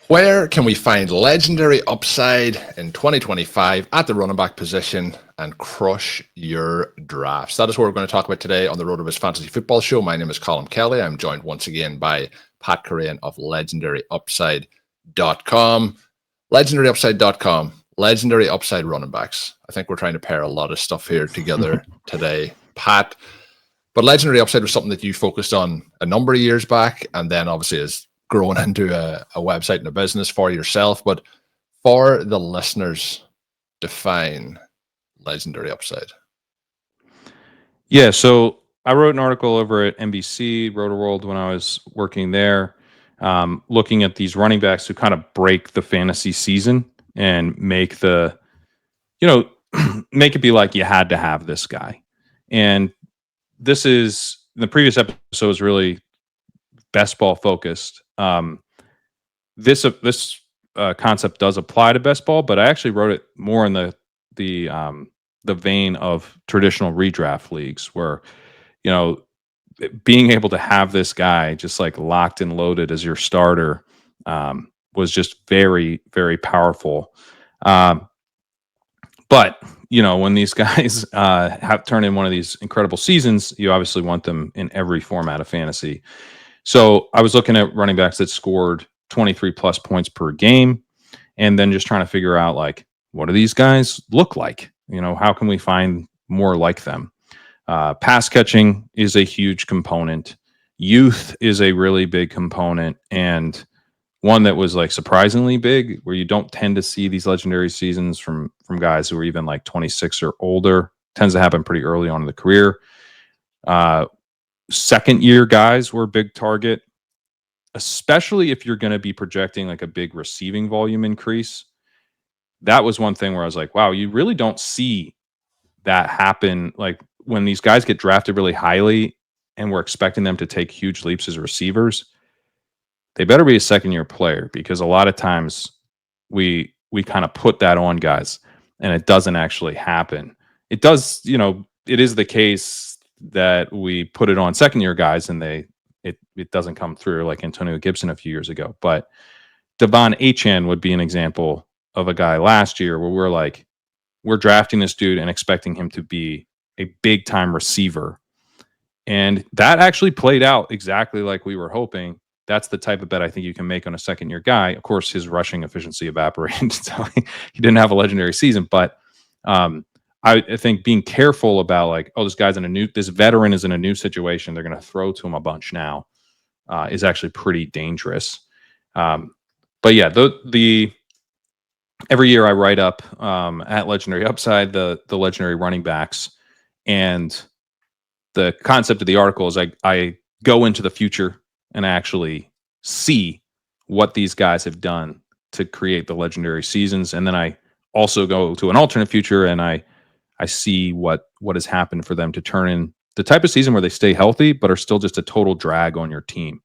Where can we find legendary upside in 2025 at the running back position and crush your drafts? That is what we're going to talk about today on the RotoViz Fantasy Football Show. My name is Colm Kelly. I'm joined once again by Pat Kerrane of legendaryupside.com. Legendaryupside.com. Legendary upside running backs. I think we're trying to pair a lot of stuff here together today, Pat. But Legendary Upside was something that you focused on a number of years back, and then obviously is growing into a website and a business for yourself. But for the listeners, define Legendary Upside. Yeah, so I wrote an article over at NBC, RotoWorld, when I was working there, looking at these running backs who kind of break the fantasy season and make the, make it be like you had to have this guy. And this is, the previous episode was really best ball focused. This concept does apply to best ball, but I actually wrote it more in the vein of traditional redraft leagues, where being able to have this guy just like locked and loaded as your starter was just very, very powerful. But when these guys have turned in one of these incredible seasons, you obviously want them in every format of fantasy. So I was looking at running backs that scored 23 plus points per game, and then just trying to figure out, like, what do these guys look like? How can we find more like them? Pass catching is a huge component. Youth is a really big component, and one that was like surprisingly big, where you don't tend to see these legendary seasons from guys who are even like 26 or older. Tends to happen pretty early on in the career. Second year guys were a big target, especially if you're going to be projecting like a big receiving volume increase. That was one thing where I was like, wow, you really don't see that happen. Like when these guys get drafted really highly and we're expecting them to take huge leaps as receivers, they better be a second year player, because a lot of times we kind of put that on guys and it doesn't actually happen. It does, it is the case that we put it on second year guys and it doesn't come through, like Antonio Gibson a few years ago. But Achane would be an example of a guy last year where we're drafting this dude and expecting him to be a big time receiver. And that actually played out exactly like we were hoping. That's the type of bet I think you can make on a second year guy. Of course, his rushing efficiency evaporated, so he didn't have a legendary season. But I think being careful about, like, this guy's this veteran is in a new situation, they're going to throw to him a bunch now, is actually pretty dangerous. But yeah, the every year I write up at Legendary Upside the legendary running backs, and the concept of the article is I go into the future and actually see what these guys have done to create the legendary seasons, and then I also go to an alternate future and I see what has happened for them to turn in the type of season where they stay healthy but are still just a total drag on your team.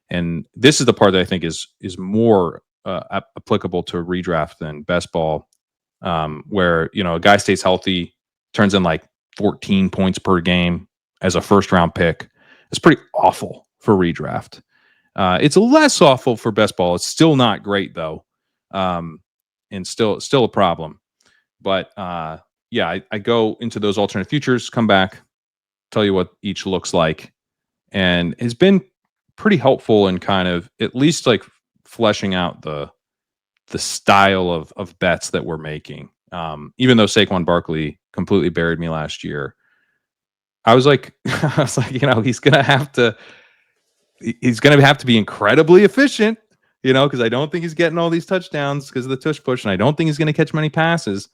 And this is the part that I think is more applicable to redraft than best ball, where a guy stays healthy, turns in like 14 points per game as a first round pick. It's pretty awful for redraft. It's less awful for best ball. It's still not great though, and still a problem. But yeah, I go into those alternate futures, come back, tell you what each looks like, and it's been pretty helpful in kind of at least like fleshing out the style of bets that we're making. Even though Saquon Barkley completely buried me last year, I was like, he's gonna have to be incredibly efficient, because I don't think he's getting all these touchdowns because of the tush push, and I don't think he's gonna catch many passes.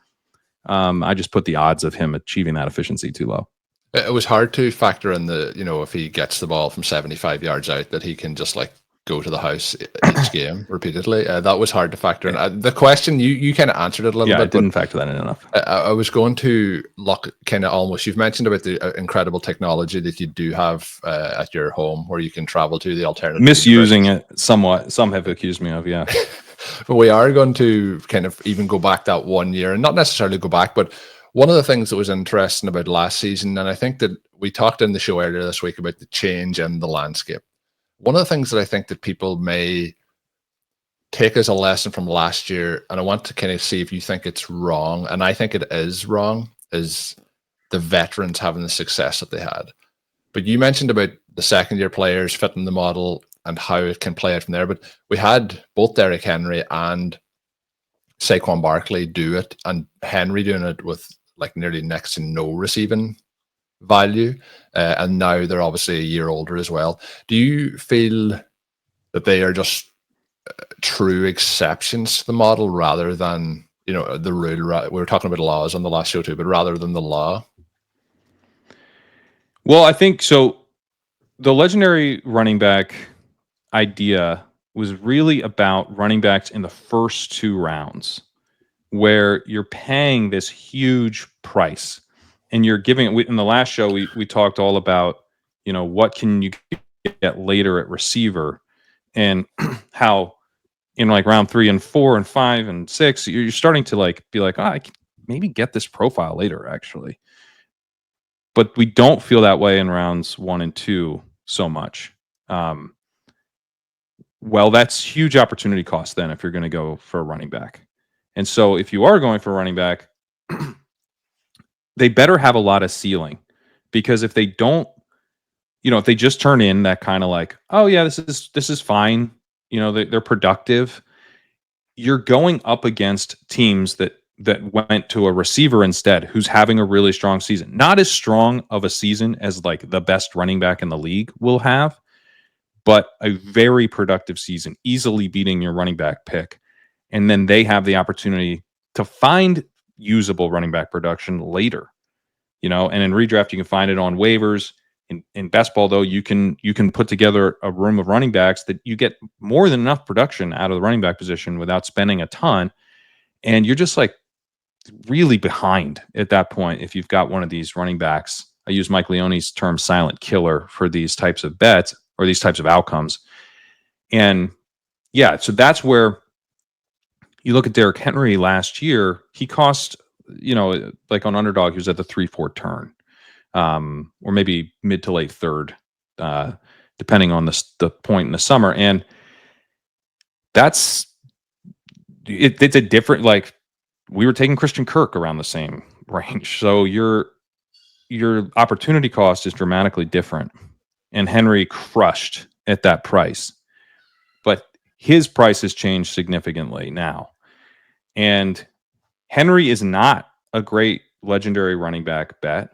I just put the odds of him achieving that efficiency too low. It was hard to factor in if he gets the ball from 75 yards out, that he can just like go to the house each game repeatedly. That was hard to factor in. The question, you kind of answered it a little bit. I didn't factor that in enough. I was going to look kind of almost, you've mentioned about the incredible technology that you do have at your home where you can travel to the alternative. Misusing it somewhat. Some have accused me of, yeah. But we are going to kind of even go back that 1 year, and not necessarily go back, but one of the things that was interesting about last season, and I think that we talked in the show earlier this week about the change in the landscape. One of the things that I think that people may take as a lesson from last year, and I want to kind of see if you think it's wrong, and I think it is wrong, is the veterans having the success that they had. But you mentioned about the second-year players fitting the model and how it can play out from there. But we had both Derrick Henry and Saquon Barkley do it, and Henry doing it with like nearly next to no receiving value. And now they're obviously a year older as well. Do you feel that they are just true exceptions to the model rather than, the rule? We were talking about laws on the last show too, but rather than the law? Well, I think so. The legendary running back idea was really about running backs in the first 2 rounds, where you're paying this huge price and you're giving it. In the last show, we talked all about, what can you get later at receiver, and how in like round 3 and 4 and 5 and 6, you're starting to like be like, I can maybe get this profile later actually. But we don't feel that way in rounds 1 and 2 so much. Well, that's huge opportunity cost then if you're going to go for a running back. And so if you are going for a running back, they better have a lot of ceiling, because if they don't, if they just turn in that kind of like, oh yeah, this is fine, they're productive, you're going up against teams that went to a receiver instead who's having a really strong season. Not as strong of a season as like the best running back in the league will have, but a very productive season, easily beating your running back pick. And then they have the opportunity to find usable running back production later, and in redraft, you can find it on waivers. In best ball, though, you can put together a room of running backs that you get more than enough production out of the running back position without spending a ton. And you're just like really behind at that point if you've got one of these running backs. I use Mike Leone's term silent killer for these types of bets or these types of outcomes. And yeah, so that's where you look at Derrick Henry last year. He cost, like on Underdog, he was at the 3-4 turn, or maybe mid to late third, depending on the point in the summer. And that's it's a different, like, we were taking Christian Kirk around the same range. So your opportunity cost is dramatically different. And Henry crushed at that price. But his price has changed significantly now. And Henry is not a great legendary running back bet.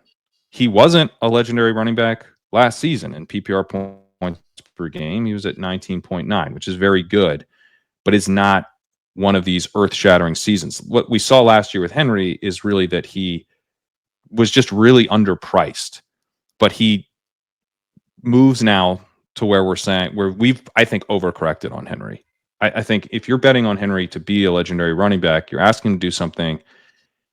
He wasn't a legendary running back last season in PPR points per game. He was at 19.9, which is very good, but it's not one of these earth-shattering seasons. What we saw last year with Henry is really that he was just really underpriced, but he moves now to where we've, I think, overcorrected on Henry. I think if you're betting on Henry to be a legendary running back, you're asking him to do something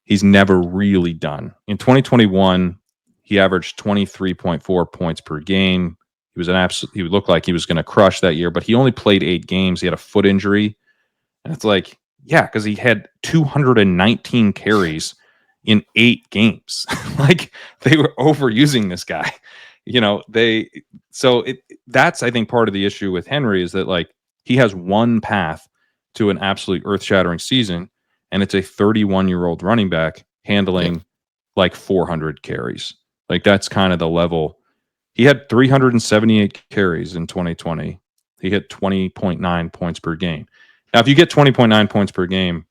he's never really done. In 2021, he averaged 23.4 points per game. He was he looked like he was going to crush that year, but he only played 8 games. He had a foot injury. And it's like, yeah, because he had 219 carries in 8 games. Like, they were overusing this guy. That's, I think, part of the issue with Henry is that, like, he has one path to an absolute earth-shattering season, and it's a 31-year-old running back handling like 400 carries. Like, that's kind of the level. He had 378 carries in 2020. He hit 20.9 points per game. Now, if you get 20.9 points per game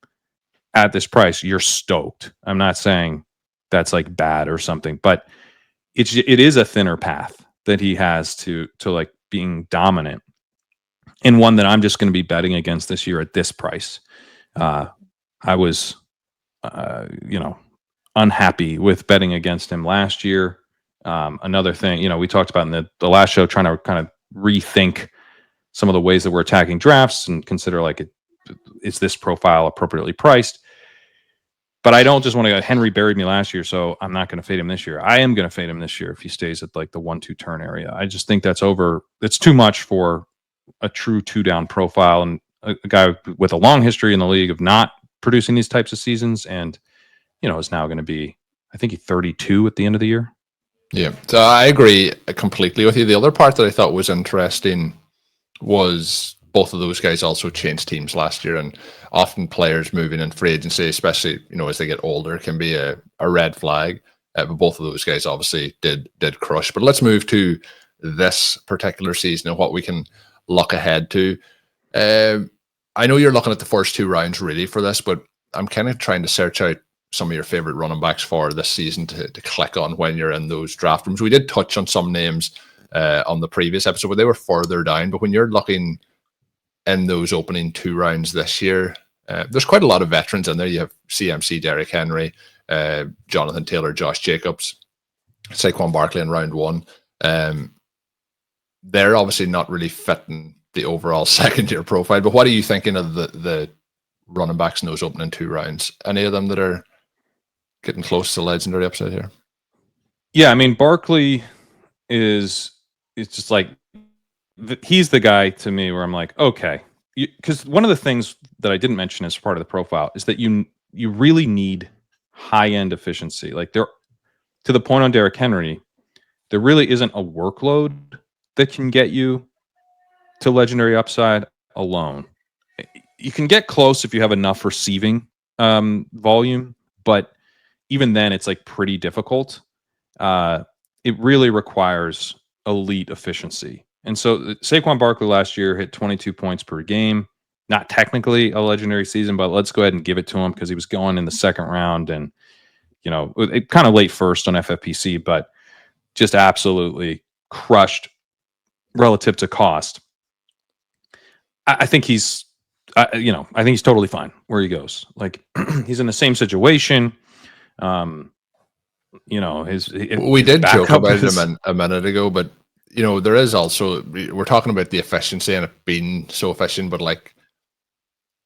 at this price, you're stoked. I'm not saying that's like bad or something, but it is a thinner path that he has to like being dominant, and one that I'm just going to be betting against this year at this price. I was, unhappy with betting against him last year. Another thing, we talked about in the last show, trying to kind of rethink some of the ways that we're attacking drafts and consider, like, is this profile appropriately priced? But I don't just want to go, Henry buried me last year, so I'm not going to fade him this year. I am going to fade him this year if he stays at like the 1-2 turn area. I just think it's too much for a true 2-down profile, and a guy with a long history in the league of not producing these types of seasons, and is now going to be, I think, he's 32 at the end of the year. Yeah, so I agree completely with you. The other part that I thought was interesting was both of those guys also changed teams last year, and often players moving in free agency, especially as they get older, can be a red flag. But both of those guys obviously did crush. But let's move to this particular season and what we can look ahead to. I know you're looking at the first 2 rounds really for this, but I'm kind of trying to search out some of your favorite running backs for this season to click on when you're in those draft rooms. We did touch on some names on the previous episode, but they were further down. But when you're looking in those opening 2 rounds this year, there's quite a lot of veterans in there. You have CMC, Derrick Henry, Jonathan Taylor, Josh Jacobs, Saquon Barkley in round 1. They're obviously not really fitting the overall second-year profile. But what are you thinking of the running backs in those opening 2 rounds? Any of them that are getting close to legendary upside here? Yeah, I mean, Barkley it's just like, he's the guy to me where I'm like, okay. Because one of the things that I didn't mention as part of the profile is that you really need high-end efficiency. Like, there, to the point on Derrick Henry, there really isn't a workload that can get you to legendary upside alone. You can get close if you have enough receiving volume, but even then it's like pretty difficult. It really requires elite efficiency. And so Saquon Barkley last year hit 22 points per game. Not technically a legendary season, but let's go ahead and give it to him because he was going in the second round and, it kind of late first on FFPC, but just absolutely crushed relative to cost. I think he's, I think he's totally fine where he goes. Like, he's in the same situation. We did joke about it a minute ago, but there is also, we're talking about the efficiency and it being so efficient, but like,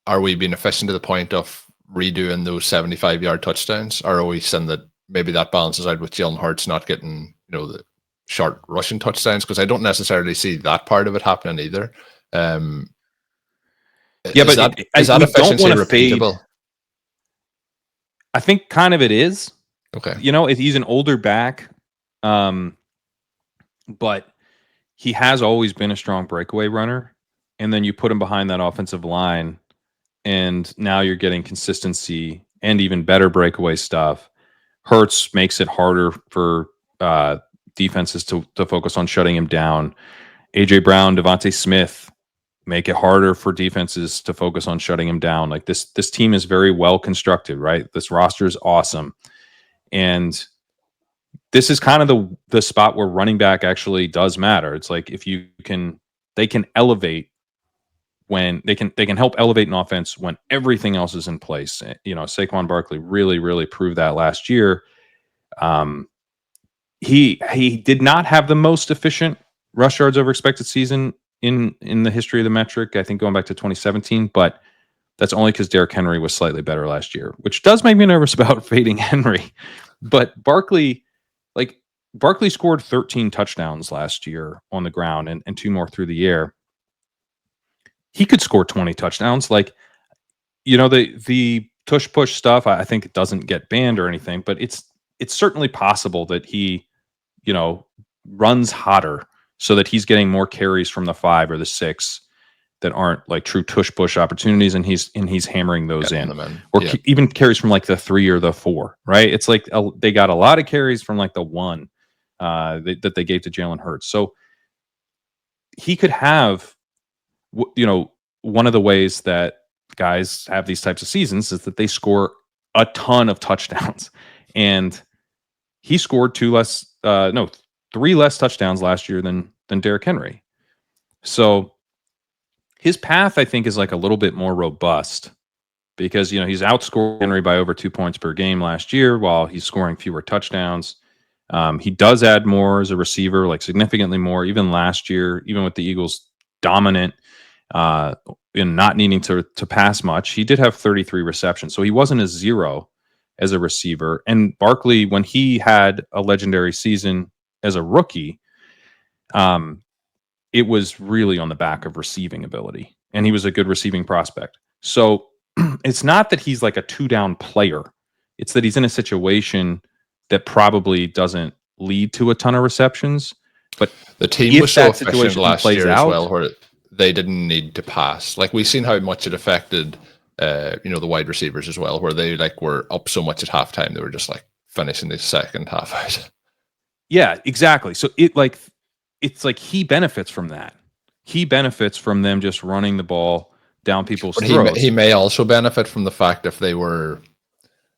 are we being efficient to the point of redoing those 75-yard touchdowns? Or are we saying that maybe that balances out with Jalen Hurts not getting, the short rushing touchdowns? Because I don't necessarily see that part of it happening either. Yeah, is but that efficiency repeatable? I think kind of it is. Okay. He's an older back, but he has always been a strong breakaway runner. And then you put him behind that offensive line, and now you're getting consistency and even better breakaway stuff. Hurts makes it harder for defenses to focus on shutting him down. AJ Brown, Devontae Smith make it harder for defenses to focus on shutting him down. Like, this team is very well constructed, right? This roster is awesome. And this is kind of the spot where running back actually does matter. It's like, if they can elevate when they can help elevate an offense when everything else is in place. Saquon Barkley really, really proved that last year. He did not have the most efficient rush yards over expected season in the history of the metric, I think going back to 2017, but that's only because Derrick Henry was slightly better last year, which does make me nervous about fading Henry. But Barkley scored 13 touchdowns last year on the ground and 2 more through the air. He could score 20 touchdowns. Like, the tush push stuff, I think it doesn't get banned or anything, but it's certainly possible that he, runs hotter so that he's getting more carries from the 5 or the 6 that aren't like true tush push opportunities, and he's hammering those in. Or even carries from like the 3 or the 4, right? It's like they got a lot of carries from like the 1 that they gave to Jalen Hurts. So he could have, one of the ways that guys have these types of seasons is that they score a ton of touchdowns, and he scored 3 less touchdowns last year than Derrick Henry. So his path, I think, is like a little bit more robust because, he's outscored Henry by over 2 points per game last year while he's scoring fewer touchdowns. He does add more as a receiver, like significantly more, even last year, even with the Eagles dominant in not needing to pass much. He did have 33 receptions, so he wasn't a 0 as a receiver. And Barkley, when he had a legendary season as a rookie, it was really on the back of receiving ability, and he was a good receiving prospect. So it's not that he's like a 2-down player. It's that he's in a situation that probably doesn't lead to a ton of receptions. But the team was so efficient last year as well, where they didn't need to pass. Like we've seen how much it affected, the wide receivers as well, where they like were up so much at halftime they were just like finishing the second half out. Yeah, exactly. So it's like he benefits from that. He benefits from them just running the ball down people's But throats. he may also benefit from the fact if they were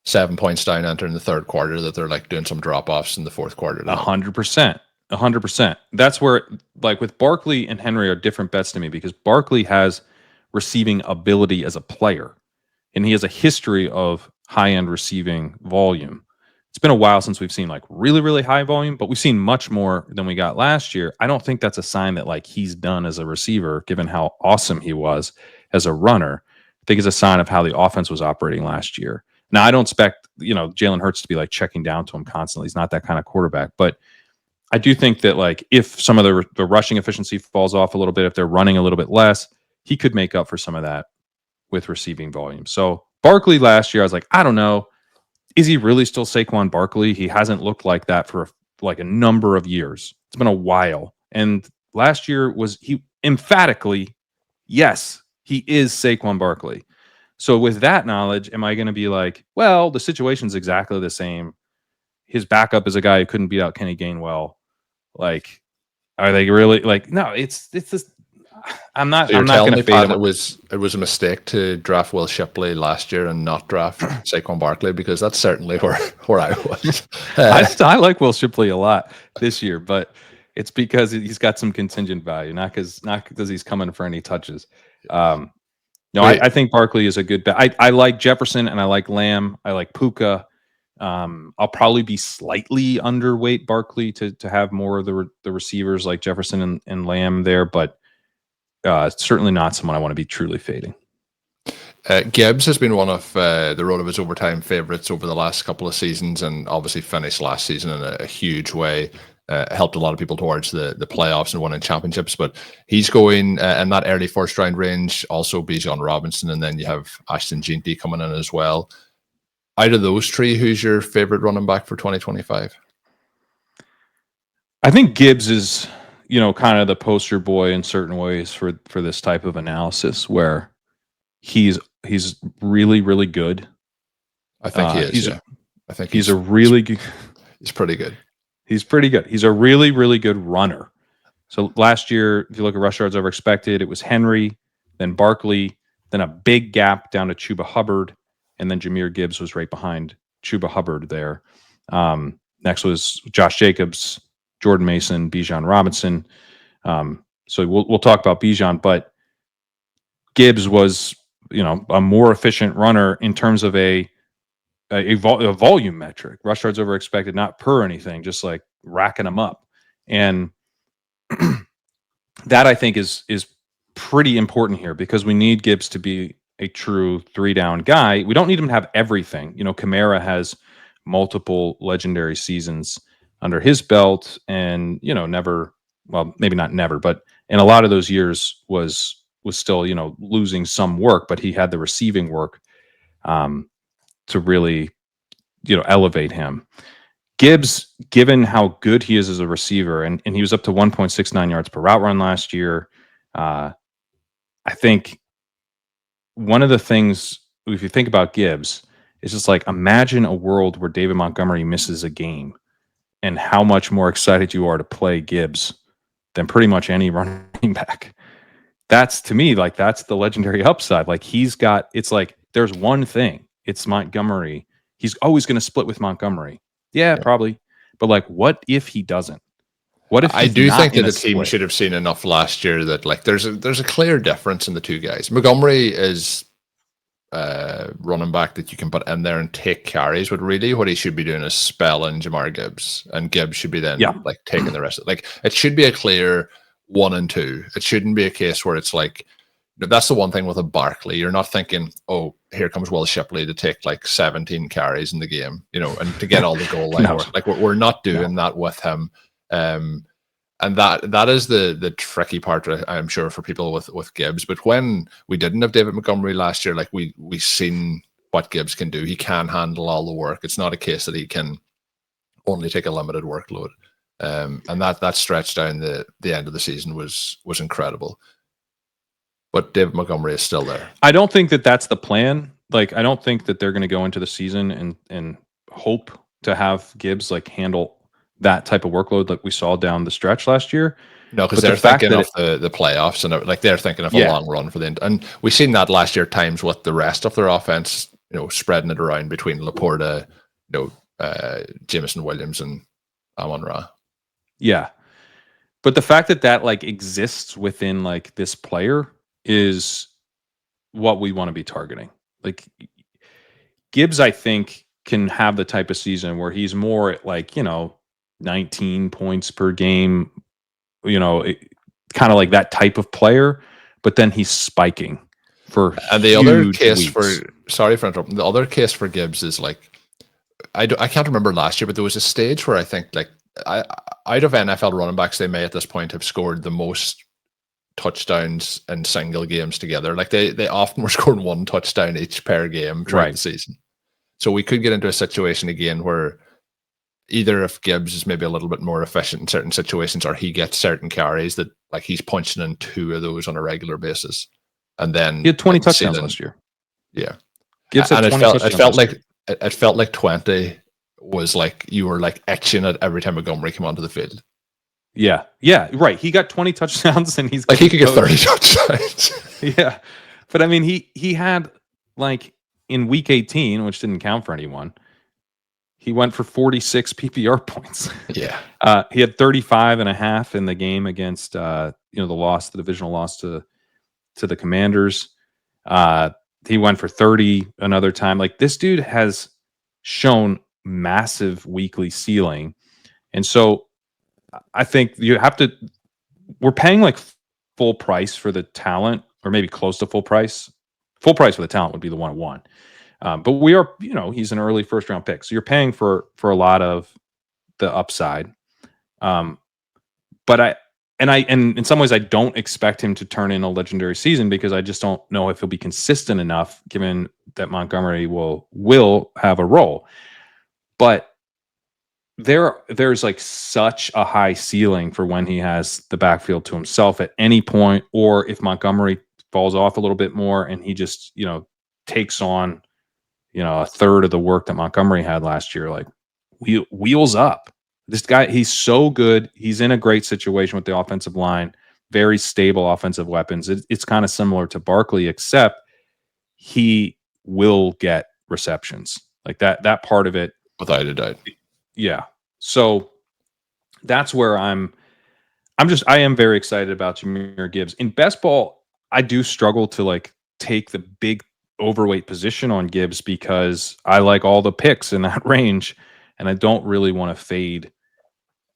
7 points down entering the third quarter that they're like doing some drop offs in the fourth quarter. 100%. 100%. That's where, like, with Barkley and Henry are different bets to me because Barkley has receiving ability as a player, and he has a history of high-end receiving volume. It's been a while since we've seen like really, really high volume, but we've seen much more than we got last year. I don't think that's a sign that like he's done as a receiver, given how awesome he was as a runner. I think it's a sign of how the offense was operating last year. Now, I don't expect, Jalen Hurts to be like checking down to him constantly. He's not that kind of quarterback, but I do think that like if some of the rushing efficiency falls off a little bit, if they're running a little bit less, he could make up for some of that with receiving volume. So Barkley last year, I was like, I don't know. Is he really still Saquon Barkley? He hasn't looked like that for like a number of years. It's been a while. And last year was he emphatically, yes, he is Saquon Barkley. So with that knowledge, am I going to be like, well, the situation's exactly the same. His backup is a guy who couldn't beat out Kenny Gainwell. Like, are they really like? No, it's just. I'm not. So you're I'm not telling going me, to fade Pat, him. it was a mistake to draft Will Shipley last year and not draft Saquon Barkley, because that's certainly where I was. I like Will Shipley a lot this year, but it's because he's got some contingent value, not because he's coming for any touches. I think Barkley is a good bet. I like Jefferson and I like Lamb. I like Puka. I'll probably be slightly underweight Barkley to have more of the receivers like Jefferson and Lamb there, but certainly not someone I want to be truly fading. Gibbs has been one of the RotoViz Overtime favorites over the last couple of seasons, and obviously finished last season in a huge way. Helped a lot of people towards the playoffs and winning championships, but he's going in that early first round range. Also Bijan Robinson, and then you have Ashton Jeanty coming in as well. Out of those three, who's your favorite running back for 2025? I think Gibbs is, kind of the poster boy in certain ways for this type of analysis, where he's really, really good. I think he is. I think he's a really good. He's pretty good. He's pretty good. He's a really, really good runner. So last year, if you look at rush yards over expected, it was Henry, then Barkley, then a big gap down to Chuba Hubbard, and then Jahmyr Gibbs was right behind Chuba Hubbard there. Next was Josh Jacobs, Jordan Mason, Bijan Robinson. So we'll talk about Bijan, but Gibbs was, a more efficient runner in terms of a volume metric, rush yards over expected, not per anything, just like racking them up. And that I think is pretty important here, because we need Gibbs to be a true 3-down guy. We don't need him to have everything. Kamara has multiple legendary seasons under his belt, and never, well, maybe not never, but in a lot of those years was still losing some work, but he had the receiving work to really elevate him. Gibbs, given how good he is as a receiver, and he was up to 1.69 yards per route run last year, I think one of the things, if you think about Gibbs, is just like, imagine a world where David Montgomery misses a game and how much more excited you are to play Gibbs than pretty much any running back. That's, to me, like, that's the legendary upside. Like, it's like, there's one thing. It's Montgomery. He's always going to split with Montgomery. Yeah, probably. But like, what if he doesn't? What if I do think that the team split? should have seen enough last year that like there's a clear difference in the two guys. Montgomery is running back that you can put in there and take carries, but really what he should be doing is spelling Jahmyr Gibbs, and Gibbs should be then like taking the rest of it. Like, it should be a clear 1 and 2. It shouldn't be a case where it's like, that's the one thing with a Barkley. You're not thinking, oh, here comes Will Shipley to take like 17 carries in the game, and to get all the goal line work. Like, we're not doing that with him. And that is the tricky part, I'm sure, for people with Gibbs. But when we didn't have David Montgomery last year, like we seen what Gibbs can do. He can handle all the work. It's not a case that he can only take a limited workload. And that stretch down the end of the season was incredible. but David Montgomery is still there. I don't think that that's the plan. Like, I don't think that they're going to go into the season and hope to have Gibbs like handle that type of workload that we saw down the stretch last year. No, because they're thinking of the playoffs, and like they're thinking of a long run for the end. And we've seen that last year times with the rest of their offense, spreading it around between Laporta, Jameson Williams, and Amon-Ra. Yeah, but the fact that like exists within like this player is what we want to be targeting. Like Gibbs, I think, can have the type of season where he's more at like 19 points per game. Kind of like that type of player, but then he's spiking for the other case weeks. Sorry for interrupting. The other case for Gibbs is like I can't remember last year, but there was a stage where I think like out of NFL running backs, they may at this point have scored the most touchdowns in single games together. Like they often were scoring one touchdown each per game throughout the season. So we could get into a situation again where either if Gibbs is maybe a little bit more efficient in certain situations, or he gets certain carries that like he's punching in 2 of those on a regular basis, and then he had 20 touchdowns last year. Yeah, Gibbs had 20 touchdowns. It felt like 20 was like you were like etching it every time Montgomery came onto the field. Yeah, right. He got 20 touchdowns, and he's like he could get 30 touchdowns. Yeah, but I mean, he had like in week 18, which didn't count for anyone. He went for 46 PPR points. Yeah. He had 35.5 in the game against the divisional loss to the Commanders. He went for 30 another time. Like this dude has shown massive weekly ceiling. And so I think we're paying like full price for the talent, or maybe close to full price. Full price for the talent would be the 1-1. But we are, he's an early first round pick. So you're paying for a lot of the upside. But in some ways, I don't expect him to turn in a legendary season, because I just don't know if he'll be consistent enough, given that Montgomery will have a role. But there's like such a high ceiling for when he has the backfield to himself at any point, or if Montgomery falls off a little bit more and he just, takes on a third of the work that Montgomery had last year. Like wheels up. This guy, he's so good. He's in a great situation with the offensive line, very stable offensive weapons. It's kind of similar to Barkley, except he will get receptions. Like that part of it. Without a doubt. Yeah. So that's where I am very excited about Jahmyr Gibbs. In best ball, I do struggle to like take the big overweight position on Gibbs, because I like all the picks in that range, and I don't really want to fade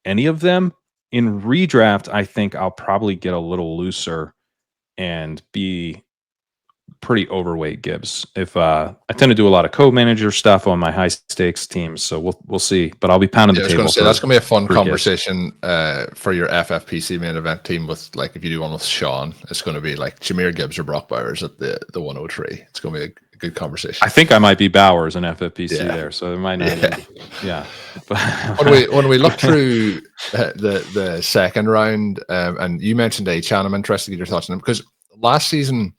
any of them. In redraft, I think I'll probably get a little looser and be pretty overweight Gibbs. If I tend to do a lot of co-manager stuff on my high stakes teams, so we'll see. But I'll be pounding the table. That's going to be a fun conversation for your FFPC main event team. With like, if you do one with Sean, it's going to be like Jahmyr Gibbs or Brock Bowers at the 103. It's going to be a good conversation. I think I might be Bowers in FFPC there, so there might not. Yeah. when we look through the second round, and you mentioned Achane, I'm interested to get your thoughts on him, because last season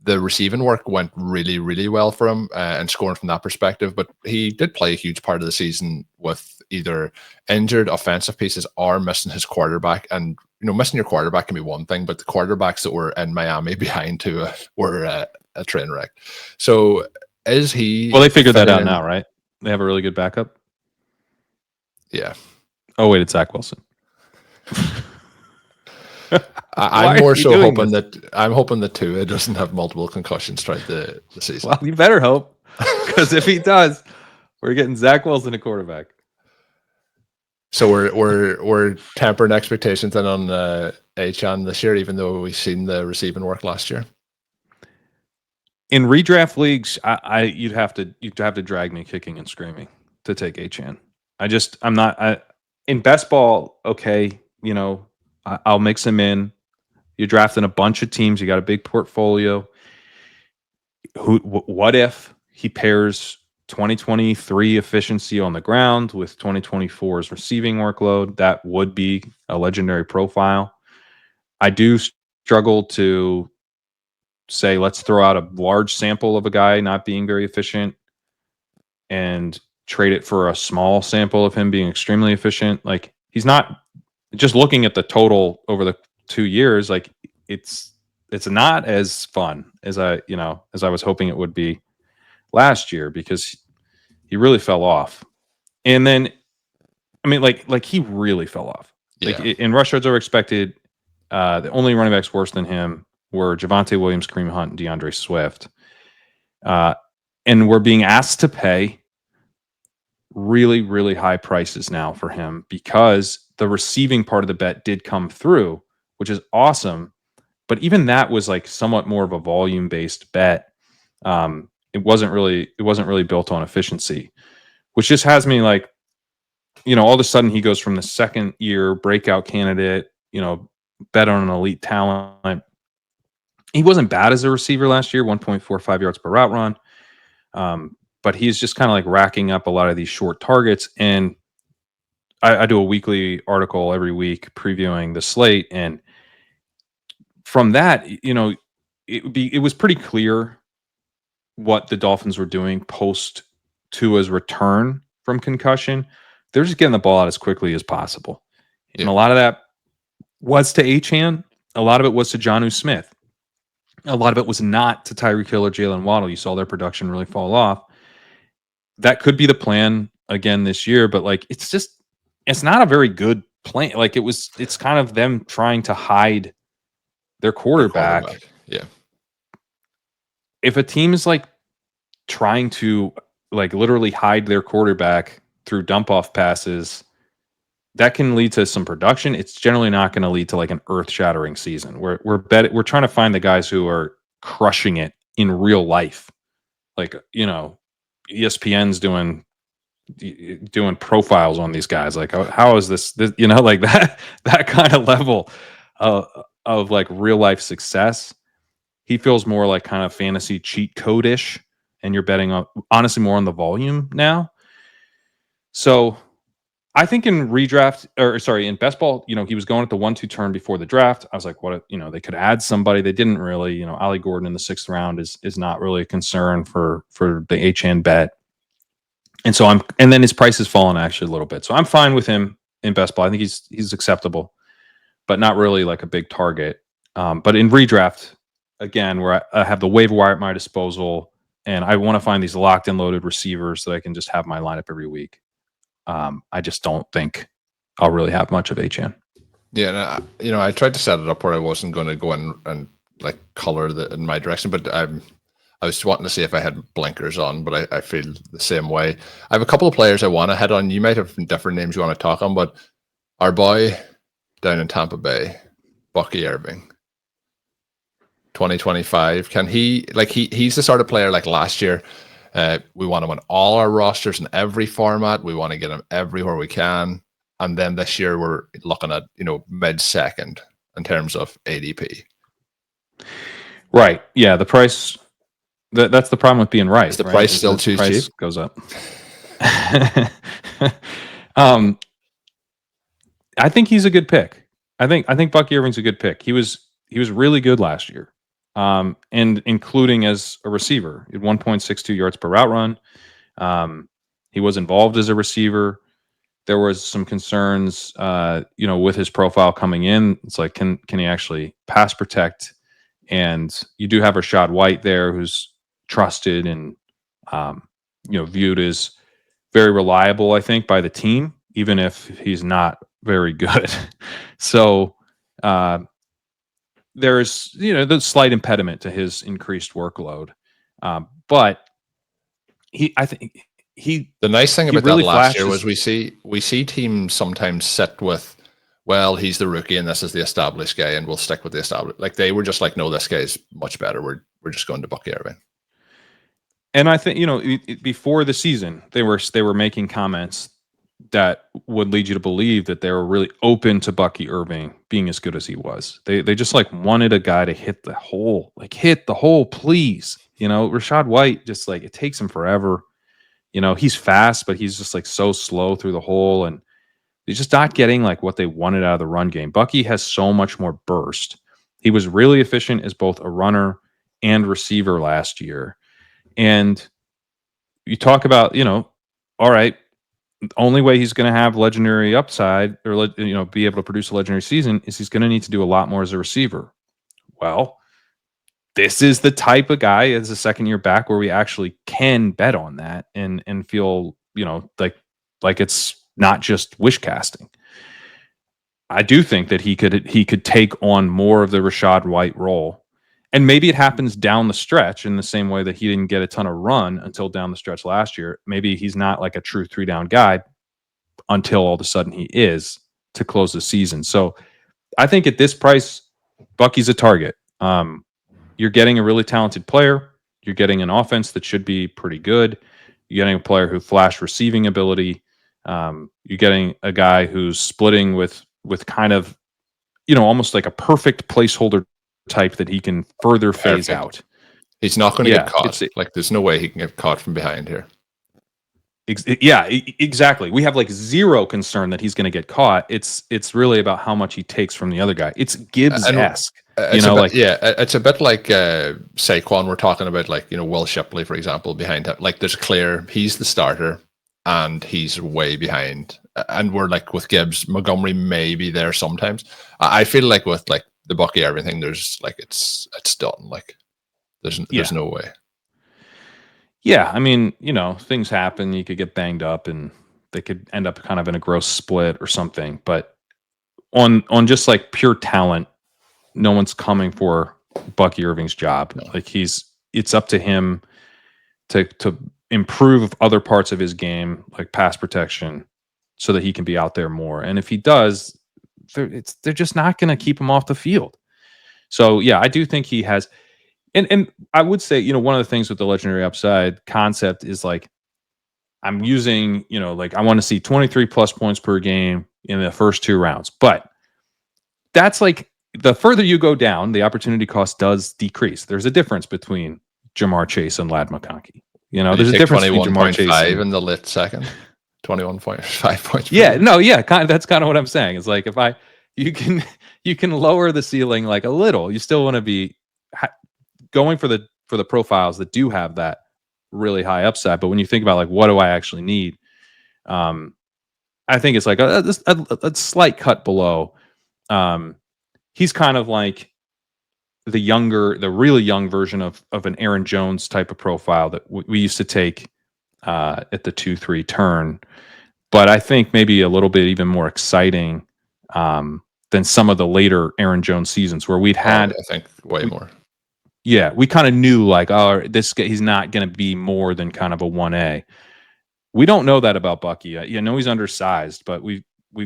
the receiving work went really, really well for him, and scoring from that perspective. But he did play a huge part of the season with either injured offensive pieces or missing his quarterback. And, missing your quarterback can be one thing, but the quarterbacks that were in Miami behind were a train wreck. So is he... Well, they figured that out now, right? They have a really good backup. Yeah. Oh, wait, it's Zach Wilson. I'm more so hoping that Tua doesn't have multiple concussions throughout the season. Well, you better hope, because if he does, we're getting Zach Wilson a quarterback. So we're tempering expectations then on Achane this year, even though we've seen the receiving work last year. In redraft leagues, you'd have to drag me kicking and screaming to take Achane. I'm not. In best ball, okay, I'll mix him in. You're drafting a bunch of teams. You got a big portfolio. What if he pairs 2023 efficiency on the ground with 2024's receiving workload? That would be a legendary profile. I do struggle to say, let's throw out a large sample of a guy not being very efficient and trade it for a small sample of him being extremely efficient. Like, he's not, just looking at the total over the 2 years, like it's not as fun as I was hoping it would be last year, because he really fell off. And then, I mean, like he really fell off. Like, in rush yards over expected, the only running backs worse than him were Javonte Williams, Kareem Hunt, and DeAndre Swift. And we're being asked to pay really, really high prices now for him, because the receiving part of the bet did come through, which is awesome. But even that was like somewhat more of a volume-based bet. It wasn't really built on efficiency, which just has me like, all of a sudden he goes from the second year breakout candidate, bet on an elite talent. He wasn't bad as a receiver last year, 1.45 yards per route run. But he's just kind of like racking up a lot of these short targets. And I do a weekly article every week previewing the slate. And from that, it was pretty clear what the Dolphins were doing post Tua's return from concussion. They're just getting the ball out as quickly as possible. Yeah. And a lot of that was to Achane. A lot of it was to Jonnu Smith. A lot of it was not to Tyreek Hill or Jalen Waddle. You saw their production really fall off. That could be the plan again this year, but like, it's not a very good plan. Like, it's kind of them trying to hide their quarterback. Yeah. If a team is like trying to like literally hide their quarterback through dump off passes, that can lead to some production. It's generally not going to lead to like an earth shattering season. We're trying to find the guys who are crushing it in real life. Like, ESPN's doing profiles on these guys. Like, how is this like that kind of level of like real life success. He feels more like kind of fantasy cheat code-ish, and you're betting on, honestly, more on the volume now. So I think in in best ball, he was going at the 1-2 turn before the draft. I was like, what, they could add somebody. They didn't really, Ollie Gordon in the 6th round is not really a concern for the Achane bet. And so and then his price has fallen actually a little bit. So I'm fine with him in best ball. I think he's acceptable, but not really like a big target. But in redraft, again, where I have the waiver wire at my disposal, and I want to find these locked and loaded receivers that I can just have my lineup every week. I just don't think I'll really have much of Achane. Yeah, and I tried to set it up where I wasn't going to go and like color in my direction, but I was wanting to see if I had blinkers on, but I feel the same way. I have a couple of players I want to head on. You might have different names you want to talk on, but our boy down in Tampa Bay, Bucky Irving, 2025. Can he, like, he's the sort of player like last year. We want him on all our rosters in every format. We want to get him everywhere we can. And then this year we're looking at, mid-second in terms of ADP. Right. Yeah. The price, that's the problem with being right. Is the price still too cheap? Goes up. I think he's a good pick. I think Bucky Irving's a good pick. He was really good last year. And including as a receiver, at 1.62 yards per route run. He was involved as a receiver. There was some concerns, with his profile coming in. It's like, can he actually pass protect? And you do have Rashad White there, who's trusted and, viewed as very reliable, I think, by the team, even if he's not very good. So, there's the slight impediment to his increased workload, but I think the nice thing about really that last year was we see teams sometimes sit with, well, he's the rookie and this is the established guy and we'll stick with the established. Like, they were just like, no, this guy's much better. We're just going to Bucky Irving. And I think before the season they were making comments that would lead you to believe that they were really open to Bucky Irving being as good as he was. They just like wanted a guy to hit the hole, please. Rashad White, just like, it takes him forever. He's fast, but he's just like so slow through the hole, and they're just not getting like what they wanted out of the run game. Bucky has so much more burst. He was really efficient as both a runner and receiver last year. And you talk about, all right, the only way he's going to have legendary upside or, be able to produce a legendary season is he's going to need to do a lot more as a receiver. Well, this is the type of guy as a second year back where we actually can bet on that and feel, like it's not just wish casting. I do think that he could take on more of the Rachaad White role. And maybe it happens down the stretch in the same way that he didn't get a ton of run until down the stretch last year. Maybe he's not like a true 3-down guy until all of a sudden he is to close the season. So I think at this price, Bucky's a target. You're getting a really talented player. You're getting an offense that should be pretty good. You're getting a player who flash receiving ability. You're getting a guy who's splitting with kind of, almost like a perfect placeholder type that he can further phase out. He's not going to get caught. Like, there's no way he can get caught from behind here. Exactly. We have like zero concern that he's going to get caught. It's really about how much he takes from the other guy. It's Gibbs-esque. It's a bit like Saquon. We're talking about, like, Will Shipley, for example, behind him. Like, there's clear he's the starter and he's way behind. And we're like with Gibbs, Montgomery may be there sometimes. I feel like with like the Bucky Irving thing, there's like it's done. Like there's no way. Yeah, I mean, things happen. You could get banged up, and they could end up kind of in a gross split or something. But on just like pure talent, no one's coming for Bucky Irving's job. No. Like it's up to him to improve other parts of his game, like pass protection, so that he can be out there more. And if he does, they're just not going to keep him off the field. So yeah, I do think he has. And I would say, one of the things with the legendary upside concept is like, I'm using, like I want to see 23 plus points per game in the first 2 rounds. But that's like, the further you go down, the opportunity cost does decrease. There's a difference between Ja'Marr Chase and Lad McConkey. There's a difference between Ja'Marr Chase in the lit second. 21.5 points. Yeah, that's kind of what I'm saying. It's like you can lower the ceiling like a little. You still want to be going for the profiles that do have that really high upside. But when you think about like, what do I actually need? I think it's like a slight cut below. He's kind of like the really young version of an Aaron Jones type of profile that we used to take at the 2-3 turn. But I think maybe a little bit even more exciting than some of the later Aaron Jones seasons where we'd had. I think way more. Yeah, we kind of knew like, oh, this guy, he's not going to be more than kind of a 1A. We don't know that about Bucky. He's undersized, but we've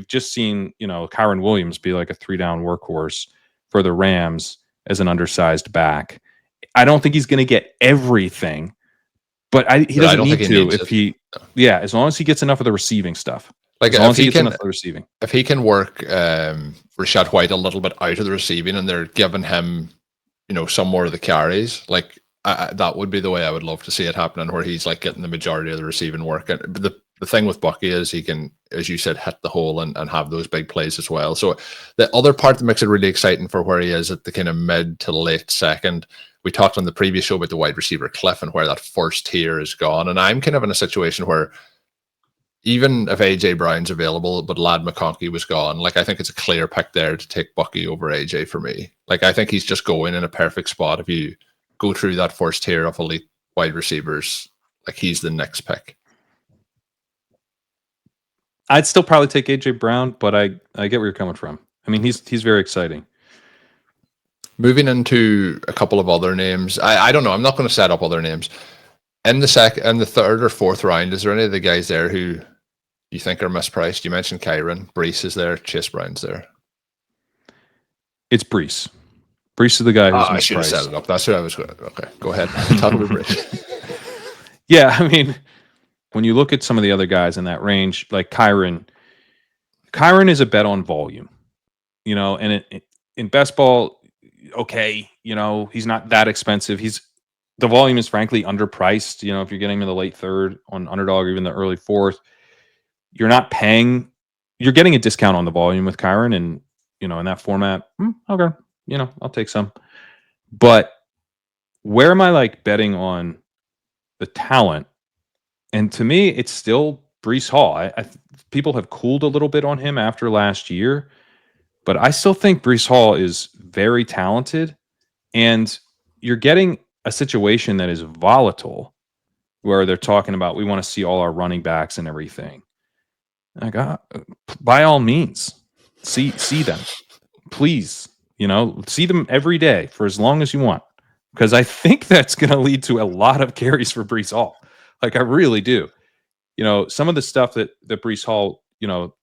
just seen, Kyren Williams be like a 3-down workhorse for the Rams as an undersized back. I don't think he's going to get everything, but he doesn't need to as long as he gets enough of the receiving stuff. Like, as long as he gets enough of the receiving. If he can work Rachaad White a little bit out of the receiving and they're giving him some more of the carries, like that would be the way I would love to see it happening, where he's like getting the majority of the receiving work. And the thing with Bucky is he can, as you said, hit the hole and have those big plays as well. So the other part that makes it really exciting for where he is at the kind of mid to late second, we talked on the previous show about the wide receiver cliff and where that first tier is gone. And I'm kind of in a situation where even if AJ Brown's available, but Lad McConkey was gone, like I think it's a clear pick there to take Bucky over AJ for me. Like I think he's just going in a perfect spot. If you go through that first tier of elite wide receivers, like he's the next pick. I'd still probably take AJ Brown, but I get where you're coming from. I mean, he's very exciting. Moving into a couple of other names, I don't know. I'm not going to set up other names in the third or fourth round. Is there any of the guys there who you think are mispriced? You mentioned Kerrane, Breece is there, Chase Brown's there. It's Breece. Breece is the guy who's mispriced. I should have set it up. That's what I was going to. Okay, go ahead. Talk about Breece. Yeah, I mean, when you look at some of the other guys in that range, like Kerrane is a bet on volume, and in best ball, okay, he's not that expensive. The volume is frankly underpriced. If you're getting him in the late third on Underdog or even the early fourth, you're getting a discount on the volume with Kerrane, and in that format, okay, I'll take some. But where am I like betting on the talent? And to me, it's still Breece Hall. People have cooled a little bit on him after last year, but I still think Breece Hall is very talented. And you're getting a situation that is volatile where they're talking about, we want to see all our running backs and everything. Like, by all means, see them, please. See them every day for as long as you want, because I think that's going to lead to a lot of carries for Breece Hall. Like, I really do. Some of the stuff that Breece Hall,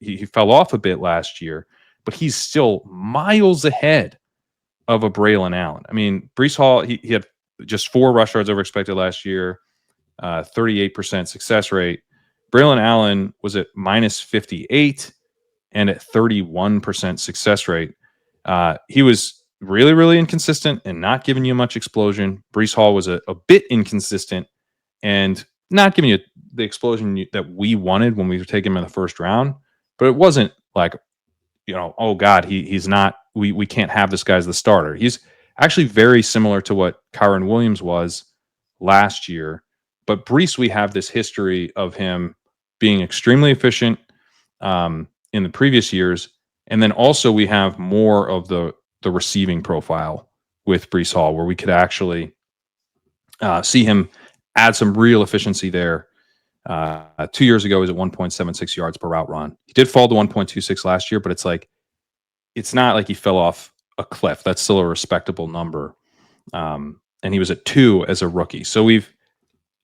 he fell off a bit last year, but he's still miles ahead of a Braylon Allen. I mean, Breece Hall, he had just 4 rush yards over expected last year, 38% success rate. Braylon Allen was at minus 58 and at 31% success rate. He was really, really inconsistent and not giving you much explosion. Breece Hall was a bit inconsistent and not giving you the explosion that we wanted when we were taking him in the first round. But it wasn't like, oh God, he's not, we can't have this guy as the starter. He's actually very similar to what Kerrane Williams was last year. But Breece, we have this history of him being extremely efficient in the previous years. And then also we have more of the receiving profile with Breece Hall, where we could actually see him add some real efficiency there. 2 years ago, he was at 1.76 yards per route run. He did fall to 1.26 last year, but it's not like he fell off a cliff. That's still a respectable number. And he was at 2 as a rookie. So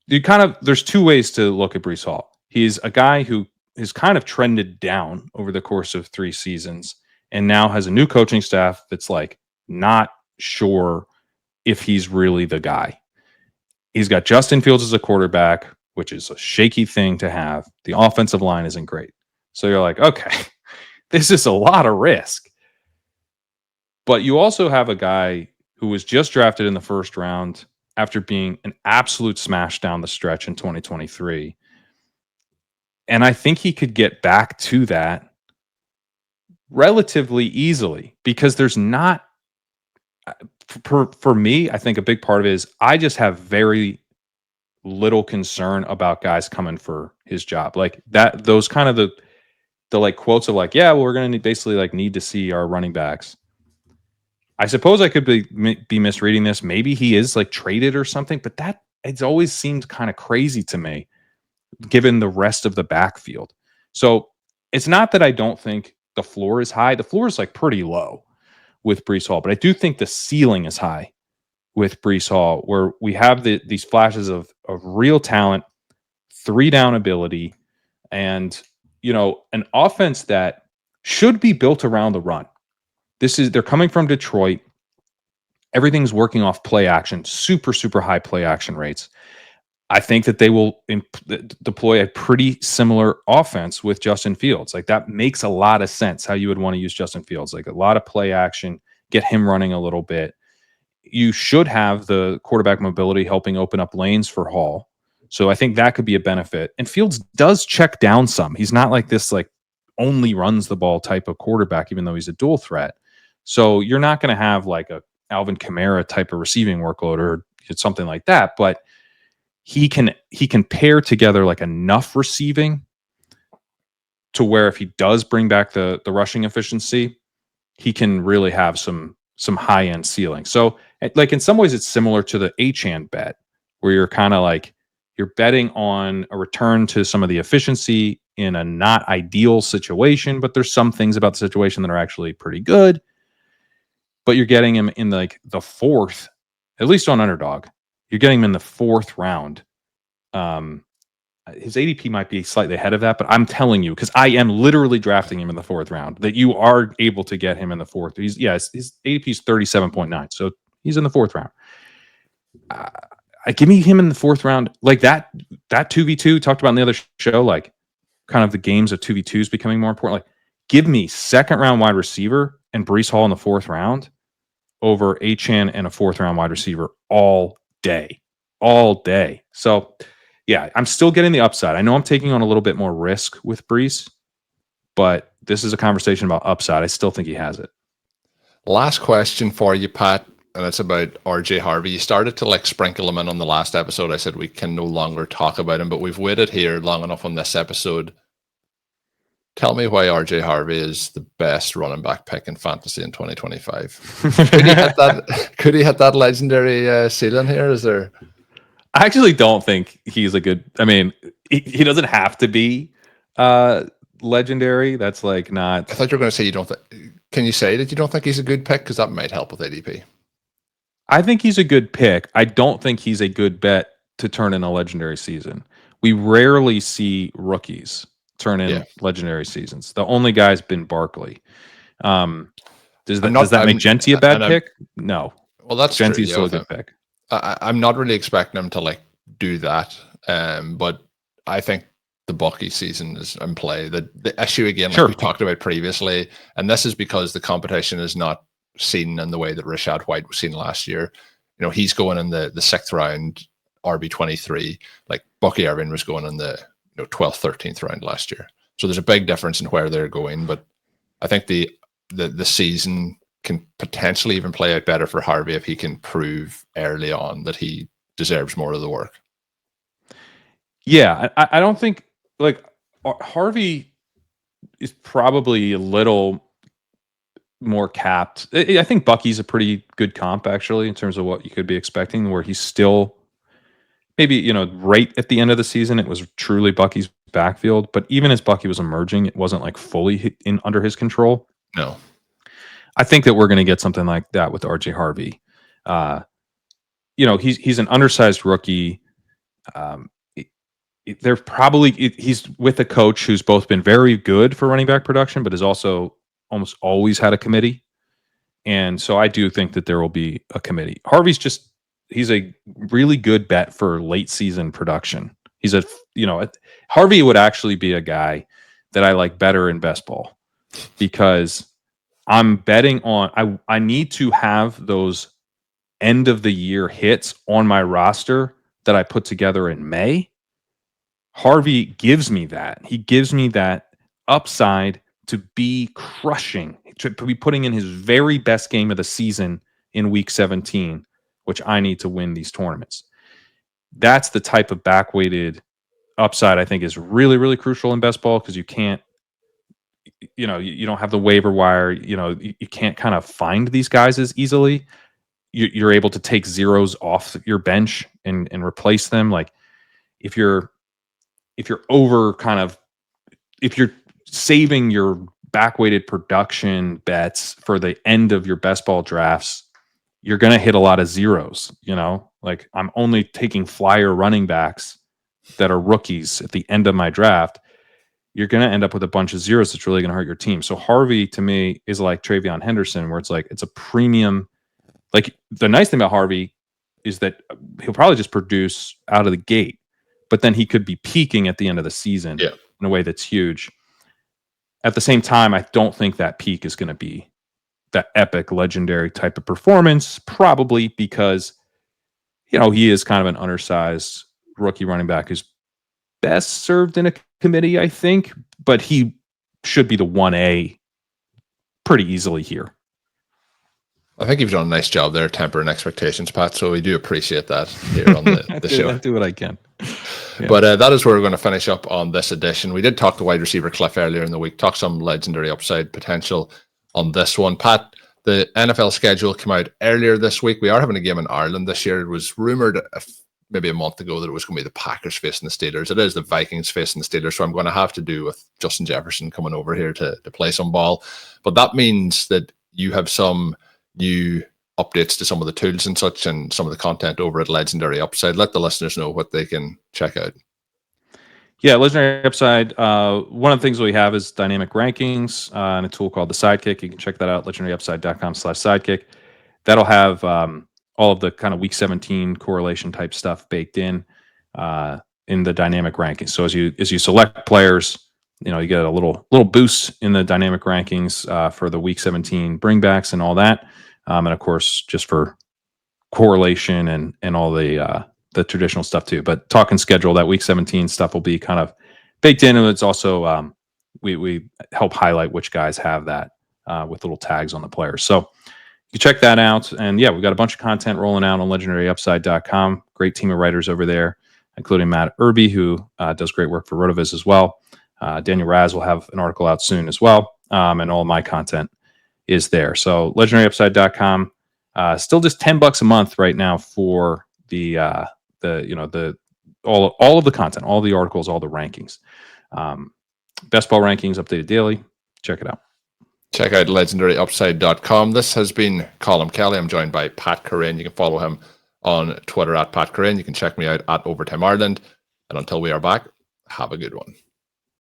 there's 2 ways to look at Breece Hall. He's a guy who has kind of trended down over the course of 3 seasons and now has a new coaching staff that's like not sure if he's really the guy. He's got Justin Fields as a quarterback, which is a shaky thing to have. The offensive line isn't great. So you're like, okay, this is a lot of risk. But you also have a guy who was just drafted in the first round after being an absolute smash down the stretch in 2023. And I think he could get back to that relatively easily, because there's not, for me, I think a big part of it is I just have very little concern about guys coming for his job. Like that, those kind of the like quotes of like, yeah, well, we're going to basically like need to see our running backs. I suppose I could be misreading this. Maybe he is like traded or something, but that it's always seemed kind of crazy to me, given the rest of the backfield. So it's not that I don't think the floor is high. The floor is like pretty low with Breece Hall, but I do think the ceiling is high with Breece Hall, where we have these flashes of real talent, 3-down ability, and an offense that should be built around the run. They're coming from Detroit. Everything's working off play action, super, super high play action rates. I think that they will deploy a pretty similar offense with Justin Fields. Like that makes a lot of sense how you would want to use Justin Fields. Like a lot of play action, get him running a little bit. You should have the quarterback mobility helping open up lanes for Hall. So I think that could be a benefit. And Fields does check down some. He's not like this like only runs the ball type of quarterback, even though he's a dual threat. So you're not going to have like a Alvin Kamara type of receiving workload or something like that, but he can pair together like enough receiving to where if he does bring back the rushing efficiency, he can really have some high end ceiling. So like in some ways it's similar to the Achane bet, where you're kind of like you're betting on a return to some of the efficiency in a not ideal situation, but there's some things about the situation that are actually pretty good. But you're getting him in like the 4th, at least on Underdog. You're getting him in the 4th round. His ADP might be slightly ahead of that, but I'm telling you, because I am literally drafting him in the 4th round, that you are able to get him in the 4th. His ADP is 37.9, so he's in the 4th round. Give me him in the 4th round, like that 2v2 talked about in the other show, like kind of the games of 2v2s becoming more important. Like, give me 2nd round wide receiver and Breece Hall in the 4th round over Achane and a 4th round wide receiver all day. So yeah, I'm still getting the upside. I know I'm taking on a little bit more risk with Breece, but this is a conversation about upside. I still think he has it. Last question for you, Pat. and it's about RJ Harvey. You started to like sprinkle him in on the last episode. I said we can no longer talk about him, but we've waited here long enough on this episode. Tell me why RJ Harvey is the best running back pick in fantasy in 2025. Could he hit that legendary ceiling here? Is there? I actually don't think he's a good. I mean, he doesn't have to be legendary. That's like not. I thought you were going to say you don't. Can you say that you don't think he's a good pick? Because that might help with ADP. I think he's a good pick. I don't think he's a good bet to turn in a legendary season. We rarely see rookies turn in legendary seasons. The only guy's been Barkley. Does that make Genty a bad pick? No. Well, that's Genty's still a good pick. I'm not really expecting him to like do that. But I think the Bucky season is in play. The issue again, like we talked about previously, and this is because the competition is not seen in the way that Rashad White was seen last year. You know, he's going in the 6th round, RB23, like Bucky Irving was going in the 12th, 13th round last year. So there's a big difference in where they're going. But I think the season can potentially even play out better for Harvey if he can prove early on that he deserves more of the work. Yeah, I don't think like Harvey is probably a little more capped. I think Bucky's a pretty good comp actually in terms of what you could be expecting, where he's still maybe, right at the end of the season, it was truly Bucky's backfield. But even as Bucky was emerging, it wasn't like fully under his control. No. I think that we're going to get something like that with RJ Harvey. He's an undersized rookie. He's with a coach who's both been very good for running back production, but has also almost always had a committee. And so I do think that there will be a committee. He's a really good bet for late season production. Harvey would actually be a guy that I like better in best ball because I'm betting on, I need to have those end of the year hits on my roster that I put together in May. Harvey gives me that. He gives me that upside to be crushing, to be putting in his very best game of the season in week 17, which I need to win these tournaments. That's the type of back-weighted upside I think is really, really crucial in best ball because you can't, you don't have the waiver wire, you can't kind of find these guys as easily. You're able to take zeros off your bench and replace them. Like if you're saving your back-weighted production bets for the end of your best ball drafts, you're going to hit a lot of zeros, like I'm only taking flyer running backs that are rookies at the end of my draft. You're going to end up with a bunch of zeros that's really going to hurt your team. So Harvey to me is like Travion Henderson, where it's like, it's a premium. Like the nice thing about Harvey is that he'll probably just produce out of the gate, but then he could be peaking at the end of the season in a way that's huge. At the same time, I don't think that peak is going to be that epic, legendary type of performance, probably because, he is kind of an undersized rookie running back who's best served in a committee, I think, but he should be the 1A pretty easily here. I think you've done a nice job there tempering expectations, Pat, so we do appreciate that here on the show. I do what I can. Yeah. But that is where we're going to finish up on this edition. We did talk to wide receiver Cliff earlier in the week, talk some legendary upside potential on this one. Pat, the NFL schedule came out earlier this week. We are having a game in Ireland this year. It was rumored maybe a month ago that it was going to be the Packers facing the Steelers. It is the Vikings facing the Steelers, so I'm going to have to do with Justin Jefferson coming over here to play some ball. But that means that you have some new updates to some of the tools and such and some of the content over at Legendary Upside. Let the listeners know what they can check out. Yeah, Legendary Upside. One of the things we have is dynamic rankings and a tool called the Sidekick. You can check that out, legendaryupside.com/sidekick. That'll have all of the kind of week 17 correlation type stuff baked in the dynamic rankings. So as you select players, you get a little boost in the dynamic rankings for the week 17 bringbacks and all that. And of course, just for correlation and all the traditional stuff too. But talking schedule, that week 17 stuff will be kind of baked in. And it's also, we help highlight which guys have that with little tags on the players. So you check that out. And yeah, we've got a bunch of content rolling out on legendaryupside.com. Great team of writers over there, including Matt Irby, who does great work for RotoViz as well. Daniel Raz will have an article out soon as well. And all my content is there. So legendaryupside.com, still just $10 a month right now for the all of the content, all the articles, all the rankings. Best ball rankings updated daily. Check it out. Check out legendaryupside.com. This has been Colm Kelly. I'm joined by Pat Kerrane. You can follow him on Twitter at Pat Kerrane. You can check me out at Overtime Ireland. And until we are back, have a good one.